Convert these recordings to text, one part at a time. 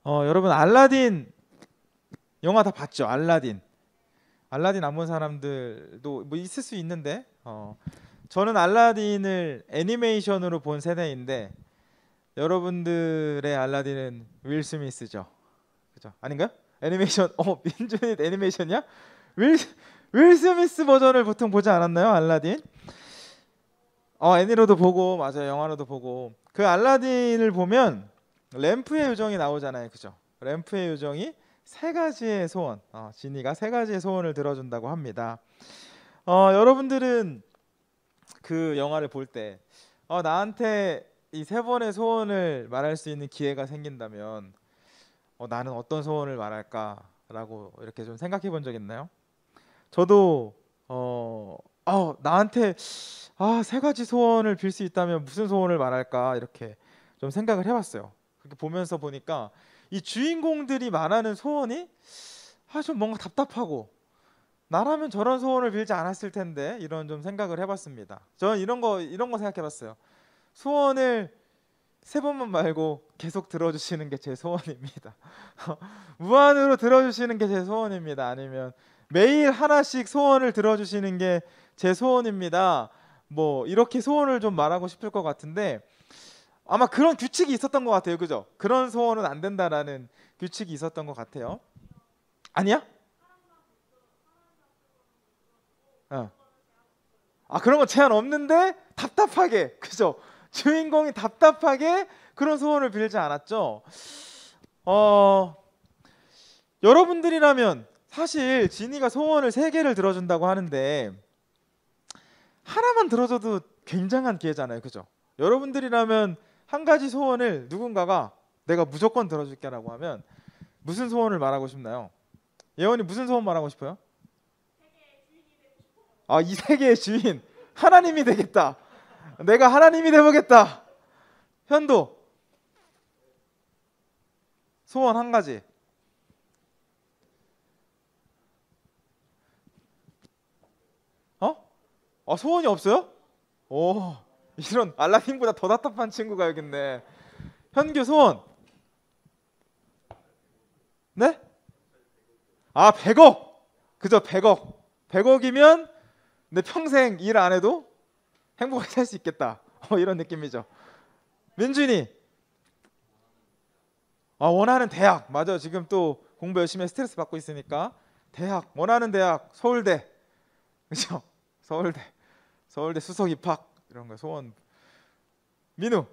여러분 알라딘 영화 다 봤죠? 알라딘. 알라딘 안 본 사람들도 뭐 있을 수 있는데 저는 알라딘을 애니메이션으로 본 세대인데 여러분들의 알라딘은 윌 스미스죠. 그죠? 아닌가요? 애니메이션 민준이 애니메이션이야? 윌, 윌 스미스 버전을 보통 보지 않았나요? 알라딘? 애니로도 보고 맞아요. 영화로도 보고 그 알라딘을 보면 램프의 요정이 나오잖아요. 그죠? 램프의 요정이 세 가지의 소원, 지니가 세 가지의 소원을 들어준다고 합니다. 여러분들은 그 영화를 볼 때 나한테 이 세 번의 소원을 말할 수 있는 기회가 생긴다면 나는 어떤 소원을 말할까라고 이렇게 좀 생각해 본 적 있나요? 저도 나한테 세 가지 소원을 빌 수 있다면 무슨 소원을 말할까 이렇게 좀 생각을 해봤어요. 그렇게 보면서 보니까 이 주인공들이 말하는 소원이 좀 뭔가 답답하고 나라면 저런 소원을 빌지 않았을 텐데 이런 좀 생각을 해봤습니다. 저는 이런 거 생각해봤어요. 소원을 세 번만 말고 계속 들어주시는 게 제 소원입니다. 무한으로 들어주시는 게 제 소원입니다. 아니면 매일 하나씩 소원을 들어주시는 게 제 소원입니다. 뭐 이렇게 소원을 좀 말하고 싶을 것 같은데 아마 그런 규칙이 있었던 것 같아요. 그죠? 그런 소원은 안 된다라는 규칙이 있었던 것 같아요. 아니야? 어. 그런 거 제한 없는데 답답하게 그죠? 주인공이 답답하게 그런 소원을 빌지 않았죠. 여러분들이라면 사실 지니가 소원을 세 개를 들어준다고 하는데 하나만 들어줘도 굉장한 기회잖아요. 그죠? 여러분들이라면 한 가지 소원을 누군가가 내가 무조건 들어줄게라고 하면 무슨 소원을 말하고 싶나요? 예원이 무슨 소원 말하고 싶어요? 이 세계의 주인 하나님이 되겠다. 내가 하나님이 되보겠다. 현도 소원 한 가지. 소원이 없어요? 오, 이런 알라딘보다 더 답답한 친구가 여기 있네. 현규 소원. 네? 100억. 그죠? 100억. 100억이면 내 평생 일 안 해도 행복하게 살 수 있겠다. 이런 느낌이죠. 민준이 원하는 대학. 맞아요. 지금 또 공부 열심히 해 스트레스 받고 있으니까 대학. 원하는 대학 서울대. 그죠? 서울대 수석 입학 이런 거 소원. 민우.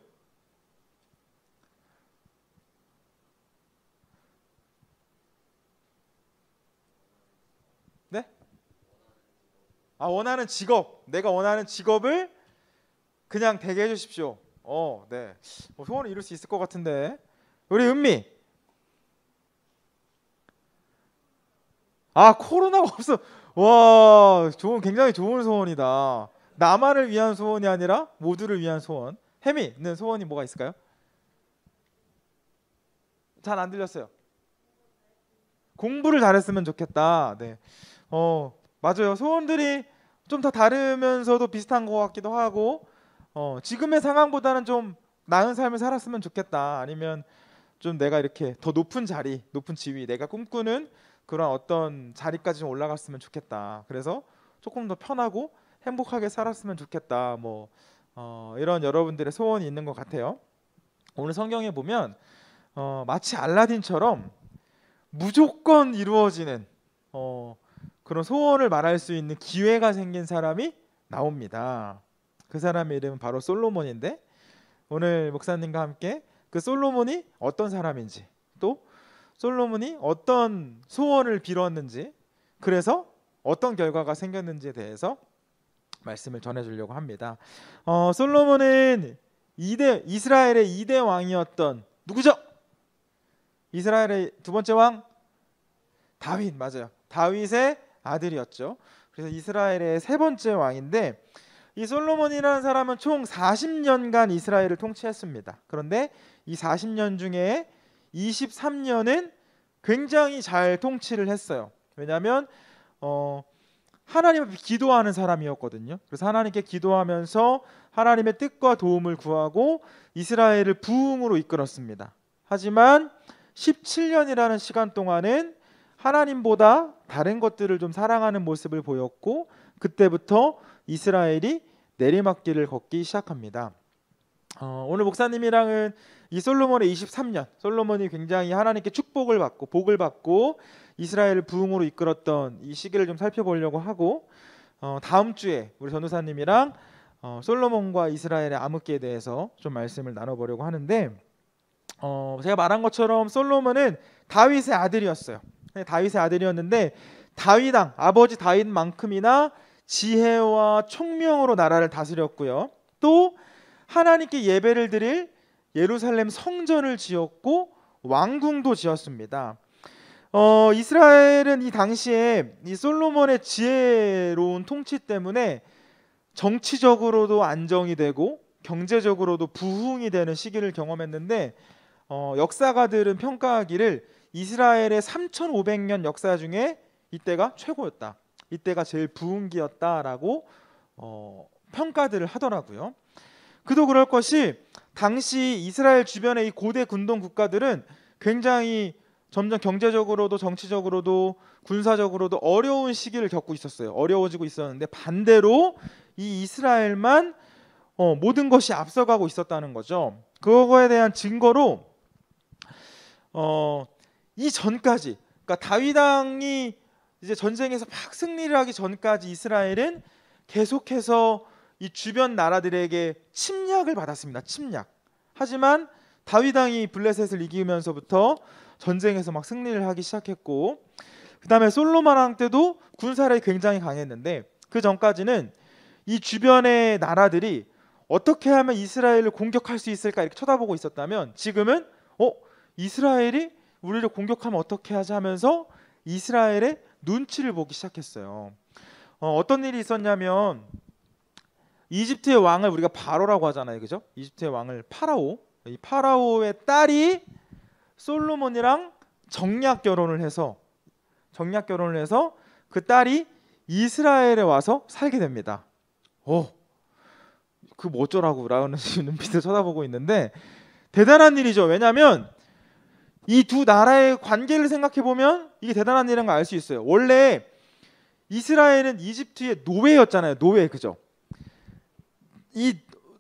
네? 원하는 직업. 내가 원하는 직업을 그냥 되게 해주십시오. 네. 소원을 이룰 수 있을 것 같은데. 우리 은미. 코로나가 없어. 와, 굉장히 좋은 소원이다. 나만을 위한 소원이 아니라 모두를 위한 소원. 혜미는 소원이 뭐가 있을까요? 잘 안 들렸어요. 공부를 잘했으면 좋겠다. 네. 맞아요. 소원들이 좀 다 다르면서도 비슷한 것 같기도 하고, 지금의 상황보다는 좀 나은 삶을 살았으면 좋겠다. 아니면 좀 내가 이렇게 더 높은 자리, 높은 지위, 내가 꿈꾸는 그런 어떤 자리까지 좀 올라갔으면 좋겠다. 그래서 조금 더 편하고 행복하게 살았으면 좋겠다. 뭐 이런 여러분들의 소원이 있는 것 같아요. 오늘 성경에 보면 마치 알라딘처럼 무조건 이루어지는 그런 소원을 말할 수 있는 기회가 생긴 사람이 나옵니다. 그 사람의 이름은 바로 솔로몬인데 오늘 목사님과 함께 그 솔로몬이 어떤 사람인지 또 솔로몬이 어떤 소원을 빌었는지 그래서 어떤 결과가 생겼는지에 대해서 말씀을 전해주려고 합니다. 솔로몬은 이스라엘의 2대 왕이었던 누구죠? 이스라엘의 두 번째 왕 다윗. 맞아요. 다윗의 아들이었죠. 그래서 이스라엘의 세 번째 왕인데 이 솔로몬이라는 사람은 총 40년간 이스라엘을 통치했습니다. 그런데 이 40년 중에 23년은 굉장히 잘 통치를 했어요. 왜냐하면 하나님 앞에 기도하는 사람이었거든요. 그래서 하나님께 기도하면서 하나님의 뜻과 도움을 구하고 이스라엘을 부흥으로 이끌었습니다. 하지만 17년이라는 시간 동안은 하나님보다 다른 것들을 좀 사랑하는 모습을 보였고, 그때부터 이스라엘이 내리막길을 걷기 시작합니다. 오늘 목사님이랑은 이 솔로몬의 23년, 솔로몬이 굉장히 하나님께 축복을 받고 복을 받고 이스라엘을 부흥으로 이끌었던 이 시기를 좀 살펴보려고 하고, 다음 주에 우리 전도사님이랑 솔로몬과 이스라엘의 암흑기에 대해서 좀 말씀을 나눠보려고 하는데, 제가 말한 것처럼 솔로몬은 다윗의 아들이었어요. 다윗의 아들이었는데 다윗왕, 아버지 다윗만큼이나 지혜와 총명으로 나라를 다스렸고요. 또 하나님께 예배를 드릴 예루살렘 성전을 지었고 왕궁도 지었습니다. 이스라엘은 이 당시에 이 솔로몬의 지혜로운 통치 때문에 정치적으로도 안정이 되고 경제적으로도 부흥이 되는 시기를 경험했는데, 역사가들은 평가하기를 이스라엘의 3500년 역사 중에 이때가 최고였다, 이때가 제일 부흥기였다라고 평가들을 하더라고요. 그도 그럴 것이 당시 이스라엘 주변의 이 고대 군동 국가들은 굉장히 점점 경제적으로도 정치적으로도 군사적으로도 어려운 시기를 겪고 있었어요. 어려워지고 있었는데 반대로 이 이스라엘만 모든 것이 앞서가고 있었다는 거죠. 그거에 대한 증거로 이 전까지, 그러니까 다윗 왕이 이제 전쟁에서 막 승리를 하기 전까지 이스라엘은 계속해서 이 주변 나라들에게 침략을 받았습니다. 침략. 하지만 다윗 왕이 블레셋을 이기면서부터 전쟁에서 막 승리를 하기 시작했고, 그 다음에 솔로몬 왕 때도 군사력이 굉장히 강했는데, 그 전까지는 이 주변의 나라들이 어떻게 하면 이스라엘을 공격할 수 있을까 이렇게 쳐다보고 있었다면, 지금은 이스라엘이 우리를 공격하면 어떻게 하자 하면서 이스라엘의 눈치를 보기 시작했어요. 어떤 일이 있었냐면, 이집트의 왕을 우리가 바로라고 하잖아요, 그죠? 이집트의 왕을 파라오, 이 파라오의 딸이 솔로몬이랑 정략 결혼을 해서 그 딸이 이스라엘에 와서 살게 됩니다. 그 뭐 어쩌라고 라는 눈빛을 쳐다보고 있는데 대단한 일이죠. 왜냐하면 이 두 나라의 관계를 생각해 보면 이게 대단한 일인 걸 알 수 있어요. 원래 이스라엘은 이집트의 노예였잖아요. 노예, 그죠?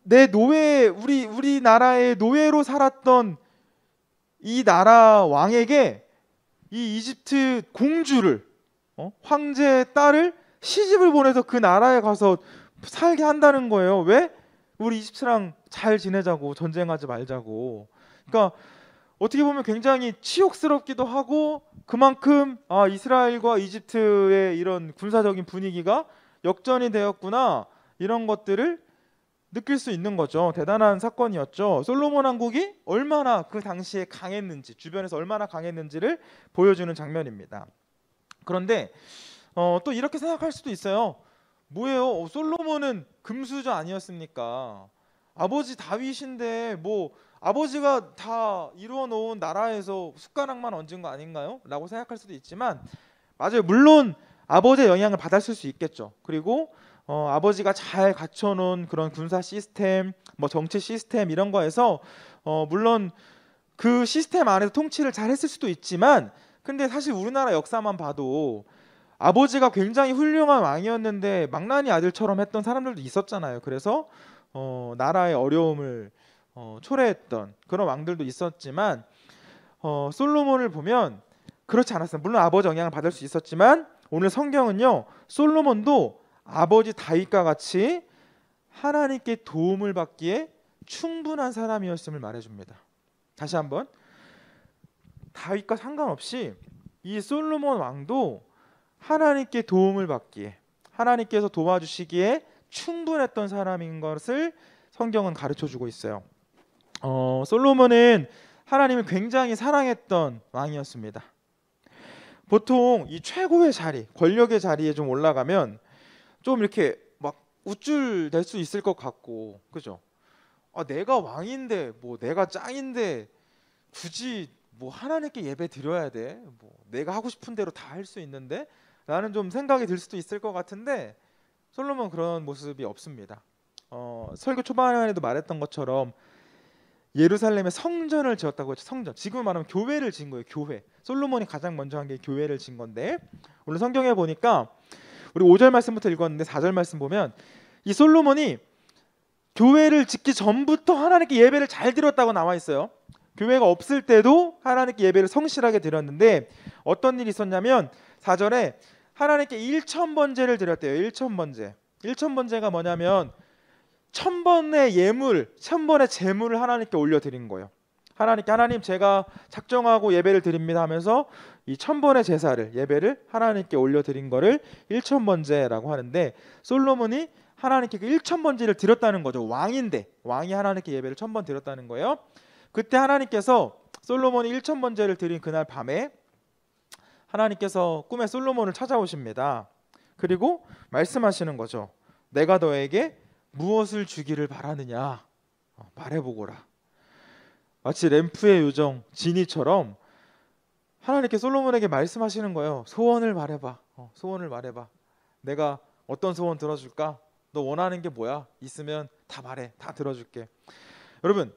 내 노예, 우리 나라의 노예로 살았던 이 나라 왕에게 이 이집트 공주를, 황제의 딸을 시집을 보내서 그 나라에 가서 살게 한다는 거예요. 왜? 우리 이집트랑 잘 지내자고, 전쟁하지 말자고. 그러니까 어떻게 보면 굉장히 치욕스럽기도 하고, 그만큼 이스라엘과 이집트의 이런 군사적인 분위기가 역전이 되었구나, 이런 것들을 느낄 수 있는 거죠. 대단한 사건이었죠. 솔로몬 왕국이 얼마나 그 당시에 강했는지, 주변에서 얼마나 강했는지를 보여주는 장면입니다. 그런데 또 이렇게 생각할 수도 있어요. 뭐예요? 솔로몬은 금수저 아니었습니까? 아버지 다윗인데 뭐 아버지가 다 이루어 놓은 나라에서 숟가락만 얹은 거 아닌가요? 라고 생각할 수도 있지만, 맞아요. 물론 아버지의 영향을 받았을 수 있겠죠. 그리고 아버지가 잘 갖춰놓은 그런 군사 시스템, 뭐 정치 시스템 이런 거에서 물론 그 시스템 안에서 통치를 잘 했을 수도 있지만, 근데 사실 우리나라 역사만 봐도 아버지가 굉장히 훌륭한 왕이었는데 망나니 아들처럼 했던 사람들도 있었잖아요. 그래서 나라의 어려움을 초래했던 그런 왕들도 있었지만, 솔로몬을 보면 그렇지 않았어요. 물론 아버지 영향을 받을 수 있었지만 오늘 성경은요, 솔로몬도 아버지 다윗과 같이 하나님께 도움을 받기에 충분한 사람이었음을 말해줍니다. 다시 한번, 다윗과 상관없이 이 솔로몬 왕도 하나님께 도움을 받기에, 하나님께서 도와주시기에 충분했던 사람인 것을 성경은 가르쳐주고 있어요. 솔로몬은 하나님을 굉장히 사랑했던 왕이었습니다. 보통 이 최고의 자리, 권력의 자리에 좀 올라가면 좀 이렇게 막 우쭐댈 수 있을 것 같고, 그죠? 내가 왕인데, 뭐 내가 짱인데 굳이 뭐 하나님께 예배 드려야 돼? 뭐 내가 하고 싶은 대로 다 할 수 있는데? 라는 좀 생각이 들 수도 있을 것 같은데, 솔로몬 그런 모습이 없습니다. 설교 초반에도 말했던 것처럼 예루살렘에 성전을 지었다고 했죠. 성전. 지금 말하면 교회를 지은 거예요. 교회. 솔로몬이 가장 먼저 한 게 교회를 지은 건데, 오늘 성경에 보니까 우리 5절 말씀부터 읽었는데 4절 말씀 보면 이 솔로몬이 교회를 짓기 전부터 하나님께 예배를 잘 드렸다고 나와 있어요. 교회가 없을 때도 하나님께 예배를 성실하게 드렸는데 어떤 일이 있었냐면 4절에 하나님께 1,000번제를 드렸대요. 1,000번제. 1,000번제가 뭐냐면 1,000번의 예물, 1,000번의 제물을 하나님께 올려드린 거예요. 하나님께 하나님 제가 작정하고 예배를 드립니다 하면서 이 1,000번의 제사를 예배를 하나님께 올려드린 거를 1,000번제라고 하는데 솔로몬이 하나님께 그 1,000번제를 드렸다는 거죠. 왕인데 왕이 하나님께 예배를 1,000번 드렸다는 거예요. 그때 하나님께서 솔로몬이 1,000번제를 드린 그날 밤에 하나님께서 꿈에 솔로몬을 찾아오십니다. 그리고 말씀하시는 거죠. 내가 너에게 무엇을 주기를 바라느냐 말해보거라. 마치 램프의 요정 지니처럼 하나님께 솔로몬에게 말씀하시는 거예요. 소원을 말해봐. 소원을 말해봐. 내가 어떤 소원 들어줄까? 너 원하는 게 뭐야? 있으면 다 말해. 다 들어줄게. 여러분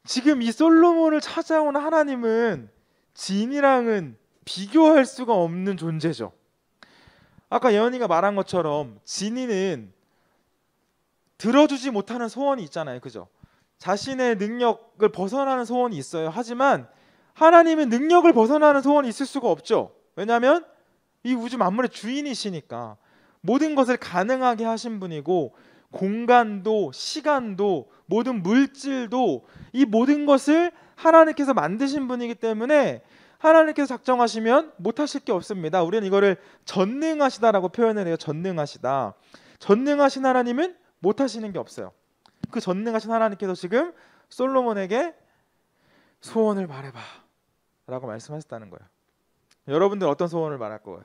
지금 이 솔로몬을 찾아온 하나님은 지니랑은 비교할 수가 없는 존재죠. 아까 예언이가 말한 것처럼 지니는 들어주지 못하는 소원이 있잖아요. 그죠? 자신의 능력을 벗어나는 소원이 있어요. 하지만 하나님은 능력을 벗어나는 소원이 있을 수가 없죠. 왜냐하면 이 우주 만물의 주인이시니까 모든 것을 가능하게 하신 분이고 공간도 시간도 모든 물질도 이 모든 것을 하나님께서 만드신 분이기 때문에 하나님께서 작정하시면 못하실 게 없습니다. 우리는 이거를 전능하시다라고 표현을 해요. 전능하시다. 전능하신 하나님은 못하시는 게 없어요. 그 전능하신 하나님께서 지금 솔로몬에게 소원을 말해봐 라고 말씀하셨다는 거예요. 여러분들 어떤 소원을 말할 거예요?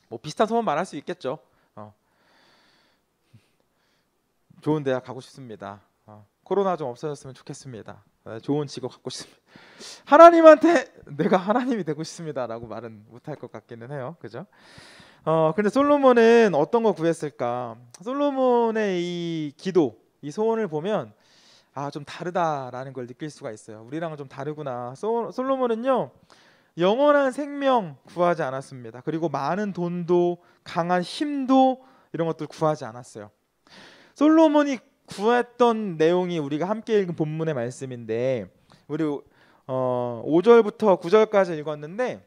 뭐 비슷한 소원 말할 수 있겠죠. 좋은 대학 가고 싶습니다. 코로나 좀 없어졌으면 좋겠습니다. 좋은 직업 갖고 싶습니다. 하나님한테 내가 하나님이 되고 싶습니다 라고 말은 못할 것 같기는 해요. 그죠? 근데 솔로몬은 어떤 거 구했을까? 솔로몬의 이 기도, 이 소원을 보면 좀 다르다라는 걸 느낄 수가 있어요. 우리랑은 좀 다르구나. 솔로몬은요 영원한 생명 구하지 않았습니다. 그리고 많은 돈도 강한 힘도 이런 것들 구하지 않았어요. 솔로몬이 구했던 내용이 우리가 함께 읽은 본문의 말씀인데 우리 5절부터 9절까지 읽었는데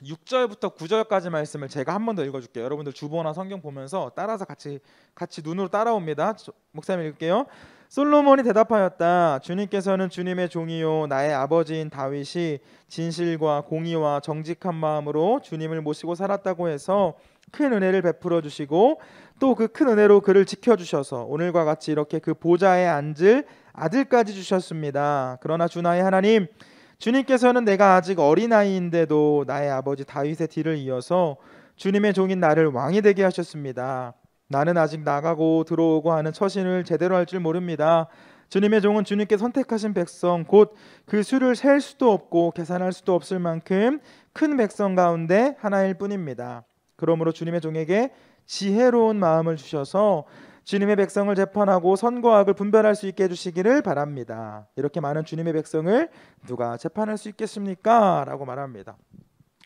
6절부터 9절까지 말씀을 제가 한 번 더 읽어줄게요. 여러분들 주보나 성경 보면서 따라서 같이 눈으로 따라옵니다. 목사님 읽을게요. 솔로몬이 대답하였다. 주님께서는 주님의 종이요 나의 아버지인 다윗이 진실과 공의와 정직한 마음으로 주님을 모시고 살았다고 해서 큰 은혜를 베풀어 주시고 또 그 큰 은혜로 그를 지켜주셔서 오늘과 같이 이렇게 그 보좌에 앉을 아들까지 주셨습니다. 그러나 주 나의 하나님, 주님께서는 내가 아직 어린아이인데도 나의 아버지 다윗의 뒤를 이어서 주님의 종인 나를 왕이 되게 하셨습니다. 나는 아직 나가고 들어오고 하는 처신을 제대로 할 줄 모릅니다. 주님의 종은 주님께 선택하신 백성 곧 그 수를 셀 수도 없고 계산할 수도 없을 만큼 큰 백성 가운데 하나일 뿐입니다. 그러므로 주님의 종에게 지혜로운 마음을 주셔서 주님의 백성을 재판하고 선과 악을 분별할 수 있게 해주시기를 바랍니다. 이렇게 많은 주님의 백성을 누가 재판할 수 있겠습니까? 라고 말합니다.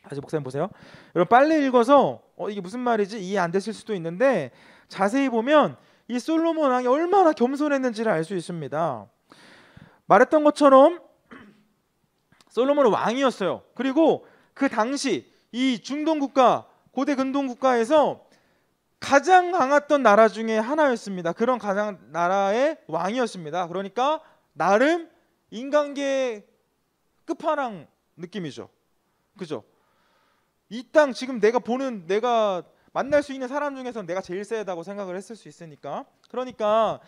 다시 목사님 보세요. 여러분 빨리 읽어서 이게 무슨 말이지 이해 안 되실 수도 있는데 자세히 보면 이 솔로몬 왕이 얼마나 겸손했는지를 알 수 있습니다. 말했던 것처럼 솔로몬은 왕이었어요. 그리고 그 당시 이 중동 국가 고대 근동 국가에서 가장 강했던 나라 중에 하나였습니다. 그런 가장 나라의 왕이었습니다. 그러니까 나름 인간계 끝판왕 느낌이죠. 그죠? 이 땅 지금 내가 만날 수 있는 사람 중에서 내가 제일 세다고 생각을 했을 수 있으니까. 그러니까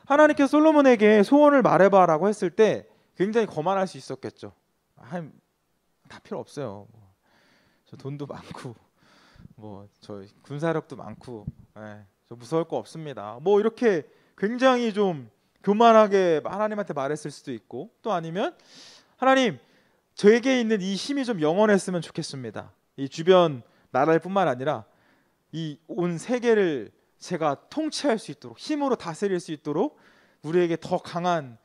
하나님께서 솔로몬에게 소원을 말해봐라고 했을 때 굉장히 거만할 수 있었겠죠. 다 필요 없어요. 저 돈도 많고 저 군사력도 많고 저 무서울 거 없습니다. 이렇게 굉장히 좀 교만하게 하나님한테 말했을 수도 있고 또 아니면 하나님 저에게 있는 이 힘이 좀 영원했으면 좋겠습니다. 이 주변 나라일 뿐만 아니라 이 온 세계를 제가 통치할 수 있도록 힘으로 다스릴 수 있도록 우리에게 더 강한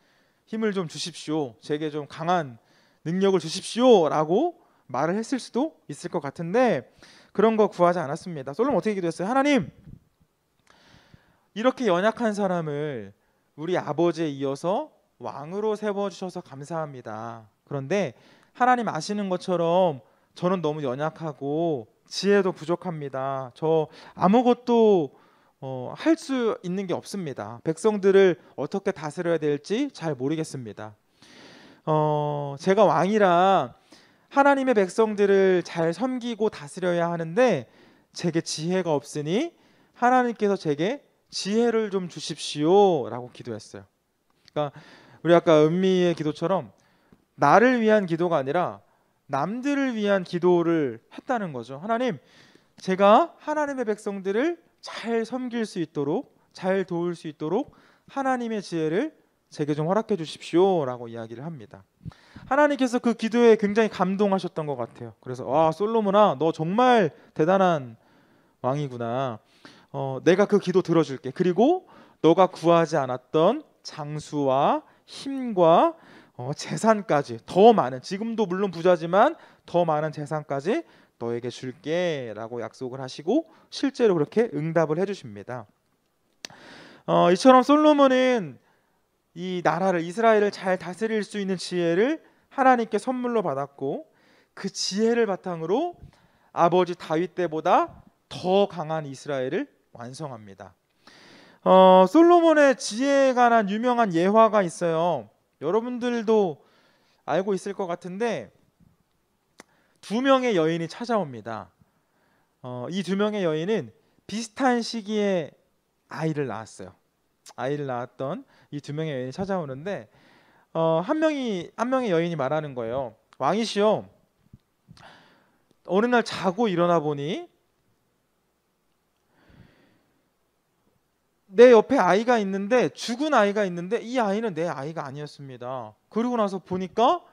힘을 좀 주십시오. 제게 좀 강한 능력을 주십시오라고 말을 했을 수도 있을 것 같은데 그런 거 구하지 않았습니다. 솔로몬 어떻게 기도했어요? 하나님, 이렇게 연약한 사람을 우리 아버지에 이어서 왕으로 세워주셔서 감사합니다. 그런데 하나님 아시는 것처럼 저는 너무 연약하고 지혜도 부족합니다. 저 아무것도 할 수 있는 게 없습니다. 백성들을 어떻게 다스려야 될지 잘 모르겠습니다. 제가 왕이라 하나님의 백성들을 잘 섬기고 다스려야 하는데 제게 지혜가 없으니 하나님께서 제게 지혜를 좀 주십시오라고 기도했어요. 그러니까 우리 아까 은미의 기도처럼 나를 위한 기도가 아니라 남들을 위한 기도를 했다는 거죠. 하나님, 제가 하나님의 백성들을 잘 섬길 수 있도록, 잘 도울 수 있도록 하나님의 지혜를 제게 좀 허락해 주십시오라고 이야기를 합니다. 하나님께서 그 기도에 굉장히 감동하셨던 것 같아요. 그래서 와, 솔로몬아, 너 정말 대단한 왕이구나. 내가 그 기도 들어줄게. 그리고 너가 구하지 않았던 장수와 힘과 재산까지, 더 많은, 지금도 물론 부자지만 더 많은 재산까지 너에게 줄게 라고 약속을 하시고 실제로 그렇게 응답을 해주십니다. 이처럼 솔로몬은 이 나라를, 이스라엘을 잘 다스릴 수 있는 지혜를 하나님께 선물로 받았고 그 지혜를 바탕으로 아버지 다윗 때보다 더 강한 이스라엘을 완성합니다. 솔로몬의 지혜에 관한 유명한 예화가 있어요. 여러분들도 알고 있을 것 같은데 두 명의 여인이 찾아옵니다. 이 두 명의 여인은 비슷한 시기에 아이를 낳았어요. 아이를 낳았던 이 두 명의 여인이 찾아오는데 한 명의 여인이 말하는 거예요. 왕이시여, 어느 날 자고 일어나 보니 내 옆에 아이가 있는데, 죽은 아이가 있는데 이 아이는 내 아이가 아니었습니다. 그러고 나서 보니까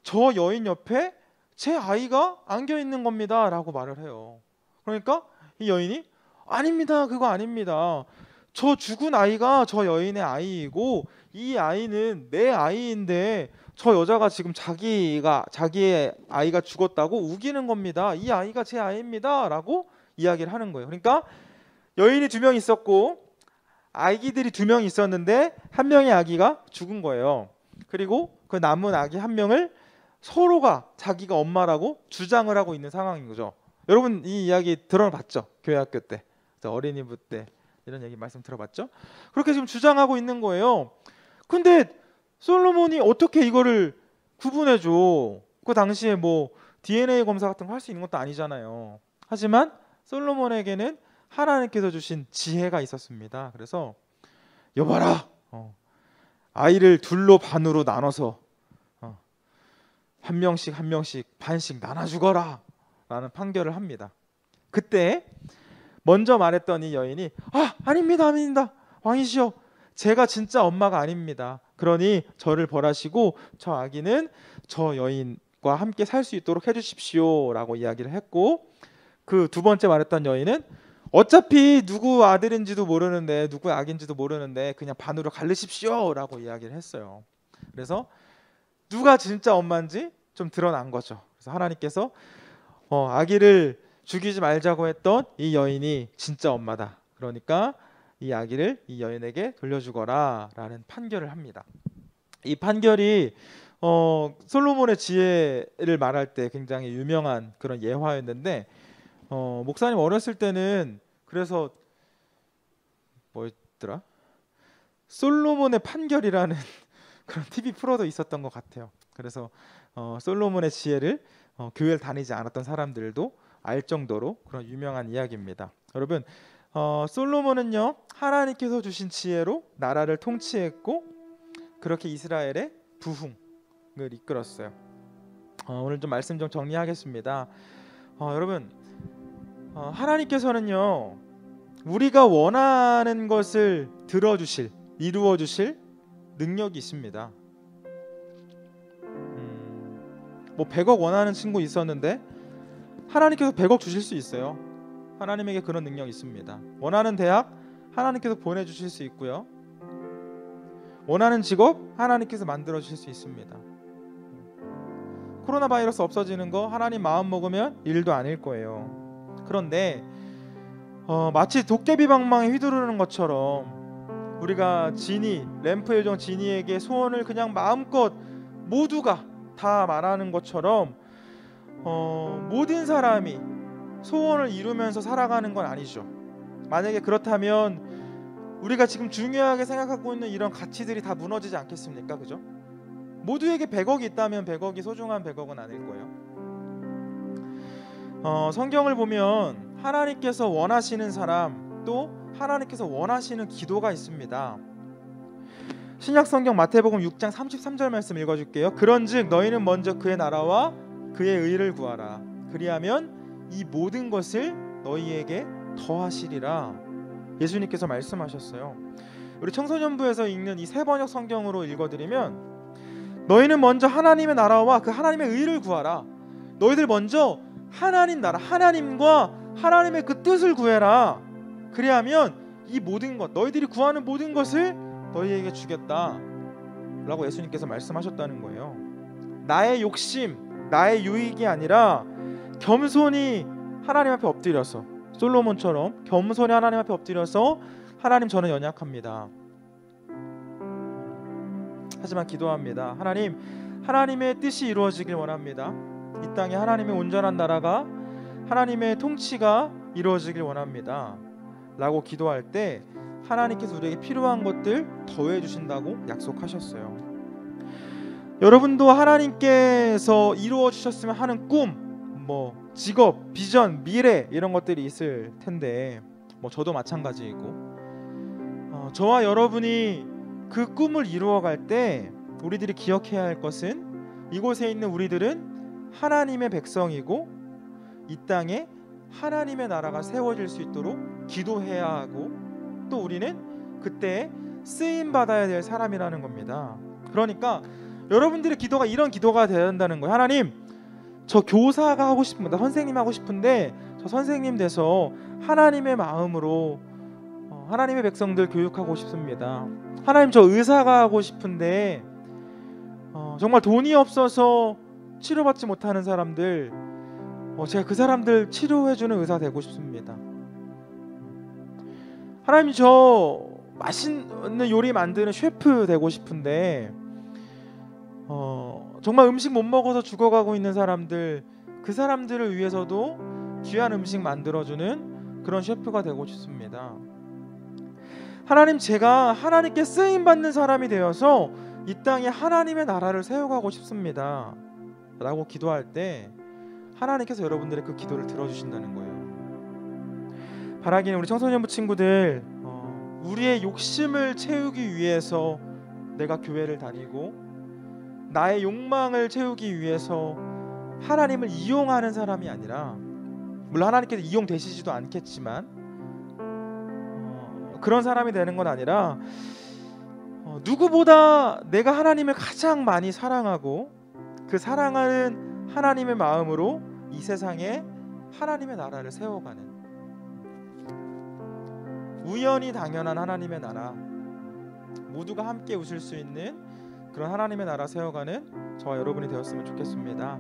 저 여인 옆에 제 아이가 안겨 있는 겁니다 라고 말을 해요. 그러니까 이 여인이 아닙니다, 그거 아닙니다. 저 죽은 아이가 저 여인의 아이이고 이 아이는 내 아이인데 저 여자가 지금 자기의 아이가 죽었다고 우기는 겁니다. 이 아이가 제 아이입니다 라고 이야기를 하는 거예요. 그러니까 여인이 두 명 있었고 아기들이 두 명 있었는데 한 명의 아기가 죽은 거예요. 그리고 그 남은 아기 한 명을 서로가 자기가 엄마라고 주장을 하고 있는 상황인 거죠. 여러분 이 이야기 들어봤죠? 교회 학교 때, 어린이부 때 이런 얘기 말씀 들어봤죠? 그렇게 지금 주장하고 있는 거예요. 근데 솔로몬이 어떻게 이거를 구분해줘? 그 당시에 뭐 DNA 검사 같은 거 할 수 있는 것도 아니잖아요. 하지만 솔로몬에게는 하나님께서 주신 지혜가 있었습니다. 그래서 여봐라, 아이를 둘로 반으로 나눠서 한 명씩 반씩 나눠 죽어라 라는 판결을 합니다. 그때 먼저 말했던 이 여인이 아닙니다, 왕이시여, 제가 진짜 엄마가 아닙니다. 그러니 저를 벌하시고 저 아기는 저 여인과 함께 살 수 있도록 해주십시오 라고 이야기를 했고, 그 두 번째 말했던 여인은 어차피 누구 아들인지도 모르는데 누구 아기인지도 모르는데 그냥 반으로 갈르십시오 라고 이야기를 했어요. 그래서 누가 진짜 엄마인지 좀 드러난 거죠. 그래서 하나님께서 아기를 죽이지 말자고 했던 이 여인이 진짜 엄마다. 그러니까 이 아기를 이 여인에게 돌려주거라 라는 판결을 합니다. 이 판결이 솔로몬의 지혜를 말할 때 굉장히 유명한 그런 예화였는데 목사님 어렸을 때는 그래서 뭐였더라? 솔로몬의 판결이라는 그런 TV 프로도 있었던 것 같아요. 그래서 솔로몬의 지혜를 교회를 다니지 않았던 사람들도 알 정도로 그런 유명한 이야기입니다. 여러분, 솔로몬은요 하나님께서 주신 지혜로 나라를 통치했고 그렇게 이스라엘의 부흥을 이끌었어요. 오늘 좀 말씀 좀 정리하겠습니다. 여러분, 하나님께서는요 우리가 원하는 것을 들어주실, 이루어주실 능력이 있습니다. 뭐 100억 원하는 친구 있었는데 하나님께서 100억 주실 수 있어요. 하나님에게 그런 능력이 있습니다. 원하는 대학 하나님께서 보내주실 수 있고요. 원하는 직업 하나님께서 만들어 주실 수 있습니다. 코로나 바이러스 없어지는 거 하나님 마음 먹으면 일도 아닐 거예요. 그런데 마치 도깨비 방망이 휘두르는 것처럼 우리가 지니, 램프 요정 지니에게 소원을 그냥 마음껏 모두가 다 말하는 것처럼 모든 사람이 소원을 이루면서 살아가는 건 아니죠. 만약에 그렇다면 우리가 지금 중요하게 생각하고 있는 이런 가치들이 다 무너지지 않겠습니까? 그죠? 모두에게 100억이 있다면 100억이 소중한 100억은 아닐 거예요. 성경을 보면 하나님께서 원하시는 사람, 또 하나님께서 원하시는 기도가 있습니다. 신약 성경 마태복음 6장 33절 말씀 읽어줄게요. 그런즉 너희는 먼저 그의 나라와 그의 의를 구하라. 그리하면 이 모든 것을 너희에게 더하시리라. 예수님께서 말씀하셨어요. 우리 청소년부에서 읽는 이 세 번역 성경으로 읽어드리면 너희는 먼저 하나님의 나라와 그 하나님의 의를 구하라. 너희들 먼저 하나님 나라, 하나님과 하나님의 그 뜻을 구해라. 그리하면 이 모든 것, 너희들이 구하는 모든 것을 너희에게 주겠다 라고 예수님께서 말씀하셨다는 거예요. 나의 욕심, 나의 유익이 아니라 겸손히 하나님 앞에 엎드려서, 솔로몬처럼 겸손히 하나님 앞에 엎드려서 하나님 저는 연약합니다. 하지만 기도합니다. 하나님, 하나님의 뜻이 이루어지길 원합니다. 이 땅에 하나님의 온전한 나라가, 하나님의 통치가 이루어지길 원합니다 라고 기도할 때 하나님께서 우리에게 필요한 것들 더해 주신다고 약속하셨어요. 여러분도 하나님께서 이루어 주셨으면 하는 꿈, 직업, 비전, 미래 이런 것들이 있을 텐데 저도 마찬가지이고 저와 여러분이 그 꿈을 이루어갈 때 우리들이 기억해야 할 것은 이곳에 있는 우리들은 하나님의 백성이고 이 땅에 하나님의 나라가 세워질 수 있도록 기도해야 하고 또 우리는 그때 쓰임 받아야 될 사람이라는 겁니다. 그러니까 여러분들의 기도가 이런 기도가 되어야 한다는 거예요. 하나님, 저 교사가 하고 싶습니다. 선생님 하고 싶은데 저 선생님 돼서 하나님의 마음으로 하나님의 백성들 교육하고 싶습니다. 하나님, 저 의사가 하고 싶은데 정말 돈이 없어서 치료받지 못하는 사람들, 제가 그 사람들 치료해주는 의사 되고 싶습니다. 하나님, 저 맛있는 요리 만드는 셰프 되고 싶은데 정말 음식 못 먹어서 죽어가고 있는 사람들, 그 사람들을 위해서도 귀한 음식 만들어주는 그런 셰프가 되고 싶습니다. 하나님, 제가 하나님께 쓰임받는 사람이 되어서 이 땅에 하나님의 나라를 세워가고 싶습니다 라고 기도할 때 하나님께서 여러분들의 그 기도를 들어주신다는 거예요. 바라기는 우리 청소년부 친구들, 우리의 욕심을 채우기 위해서 내가 교회를 다니고 나의 욕망을 채우기 위해서 하나님을 이용하는 사람이 아니라, 물론 하나님께서 이용되시지도 않겠지만 그런 사람이 되는 건 아니라 누구보다 내가 하나님을 가장 많이 사랑하고 그 사랑하는 하나님의 마음으로 이 세상에 하나님의 나라를 세워가는, 우연히 당연한 하나님의 나라, 모두가 함께 웃을 수 있는 그런 하나님의 나라 세워가는 저와 여러분이 되었으면 좋겠습니다.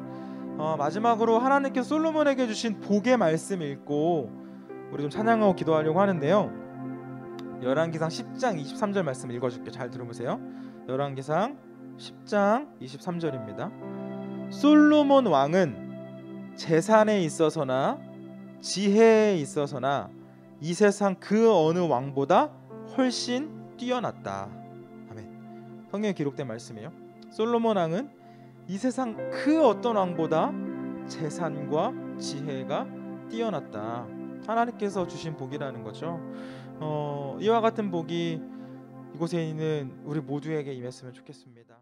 마지막으로 하나님께서 솔로몬에게 주신 복의 말씀 읽고 우리 좀 찬양하고 기도하려고 하는데요. 열왕기상 10장 23절 말씀 읽어줄게요. 잘 들어보세요. 열왕기상 10장 23절입니다. 솔로몬 왕은 재산에 있어서나 지혜에 있어서나 이 세상 그 어느 왕보다 훨씬 뛰어났다. 아멘. 성경에 기록된 말씀이에요. 솔로몬 왕은 이 세상 그 어떤 왕보다 재산과 지혜가 뛰어났다. 하나님께서 주신 복이라는 거죠. 이와 같은 복이 이곳에 있는 우리 모두에게 임했으면 좋겠습니다.